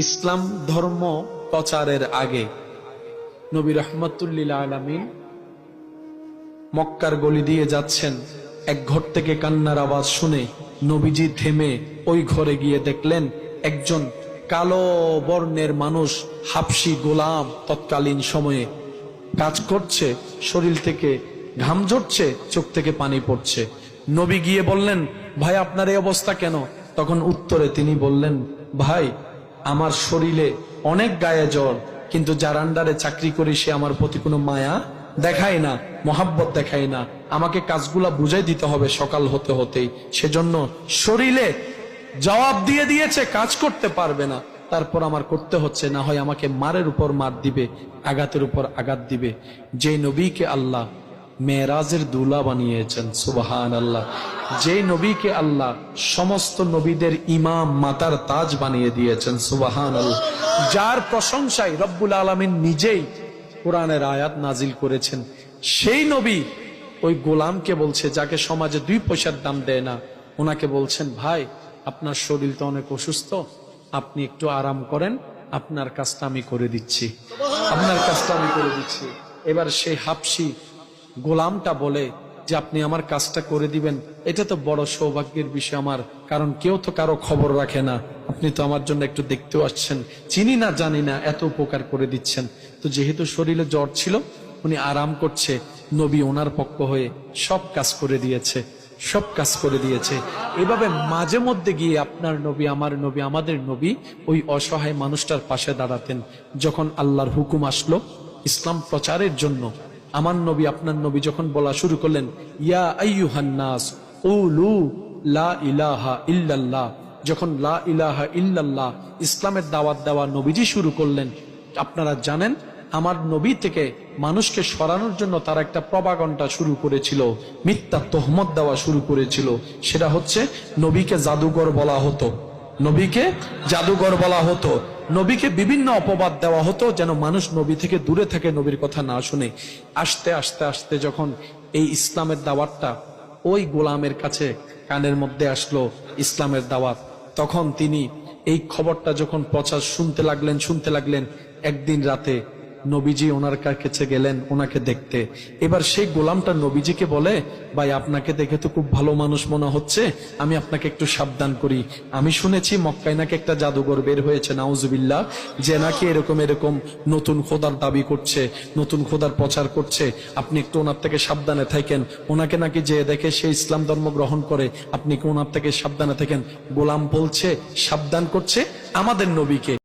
ইসলাম ধর্ম প্রচারের আগে নবী রাহমাতুল্লিল আলামিন মক্কার গলি দিয়ে যাচ্ছেন। এক ঘর থেকে কান্নার আওয়াজ শুনে নবীজি থেমে ওই ঘরে গিয়ে দেখলেন একজন কালো বর্ণের মানুষ, হাবশী গোলাম, তৎকালীন সময়ে কাজ করছে, শরীর থেকে ঘাম ঝরছে, চোখ থেকে পানি পড়ছে। নবী গিয়ে বললেন, ভাই আপনার এই অবস্থা কেন? তখন উত্তরে তিনি বললেন, ভাই আমার শরীরে অনেক গায়ে জ্বর, কিন্তু যার আন্ডারে চাকরি করি সে আমার প্রতি কোনো মায়া দেখায় না, মহাব্বত দেখায় না। আমাকে কাজগুলা বুঝাই দিতে হবে সকাল হতে হতেই, সেজন্য শরীরে জবাব দিয়ে দিয়েছে, কাজ করতে পারবে না, তারপর আমার করতে হচ্ছে, না হয় আমাকে মারের উপর মার দিবে, আঘাতের উপর আঘাত দিবে। যে নবীকে আল্লাহ মেরাজের দুলা বানিয়েছেন, সুবহানাল্লাহ, যে নবীকে আল্লাহ সমস্ত নবীদের ইমাম, মাতার তাজ বানিয়ে দিয়েছেন, সুবহানাল্লাহ, যার প্রশংসায় রব্বুল আলামিন নিজেই কোরআনের আয়াত নাজিল করেছেন, সেই নবী ওই গোলামকে বলছে, যাকে সমাজে 2 পয়সার দাম দেয় না, ওনাকে বলছেন, ভাই আপনার শরীর তো অনেক অসুস্থ, আপনি একটু আরাম করেন, আপনার কাজটা আমি করে দিচ্ছি, আপনার কাজটা আমি করে দিচ্ছি। এবার সেই হাবশী গোলামটা বলে যে আপনি আমার কাজটা করে দিবেন, এটা তো বড় সৌভাগ্যের বিষয় আমার, কারণ কেউ তো কারো খবর রাখে না, আপনি তো আমার জন্য একটু দেখতেও আসছেন, চিনি না জানি না, এত উপকার করে দিচ্ছেন। তো যেহেতু শরীরে জ্বর ছিল, উনি আরাম করছে, নবী ওনার পক্ষ হয়ে সব কাজ করে দিয়েছে, সব কাজ করে দিয়েছে। এভাবে মাঝে মধ্যে গিয়ে আপনার নবী, আমার নবী, আমাদের নবী ওই অসহায় মানুষটার পাশে দাঁড়াতেন। যখন আল্লাহর হুকুম আসলো ইসলাম প্রচারের জন্য, আমার নবী, আপনার নবী যখন বলা শুরু করলেন, ইয়া আইয়ুহান নাস কুলু লা ইলাহা ইল্লাল্লাহ, যখন লা ইলাহা ইল্লাল্লাহ ইসলামের দাওয়াত দেওয়া নবীজি শুরু করলেন, আপনারা জানেন আমার নবী থেকে মানুষকে সরানোর জন্য তারা একটা প্রপাগান্ডা শুরু করেছিল, মিথ্যা তহমত দেওয়া শুরু করেছিল। সেটা হচ্ছে নবীকে জাদুঘর বলা হতো, নবীকে জাদুঘর বলা হতো, নবীকে বিভিন্ন অপবাদ দেওয়া হতো, যেন মানুষ নবী থেকে দূরে থাকে, নবীর কথা না শুনে। আস্তে আস্তে আস্তে যখন এই ইসলামের দাওয়াতটা ওই গোলামের কাছে কানের মধ্যে আসলো, ইসলামের দাওয়াত, তখন তিনি এই খবরটা যখন প্রচার শুনতে লাগলেন, একদিন রাতে নবীজি ওনার কাছে গেলেন ওনাকে দেখতে। এবার সেই গোলামটা নবীজিকে বলে, ভাই আপনাকে দেখে তো খুব ভালো মানুষ মনে হচ্ছে, আমি আপনাকে একটু সাবধান করি, আমি শুনেছি মক্কায় নাকি একটা জাদুঘর বের হয়েছে, নাউজুবিল্লাহ, যে নাকি এরকম এরকম নতুন খোদার দাবি করছে, নতুন খোদার প্রচার করছে, আপনি একটু ওনার থেকে সাবধানে থাকেন, ওনাকে নাকি যে দেখে সে ইসলাম ধর্ম গ্রহণ করে, আপনি কি ওনার থেকে সাবধানে থাকেন। গোলাম বলছে, সাবধান করছে আমাদের নবীকে।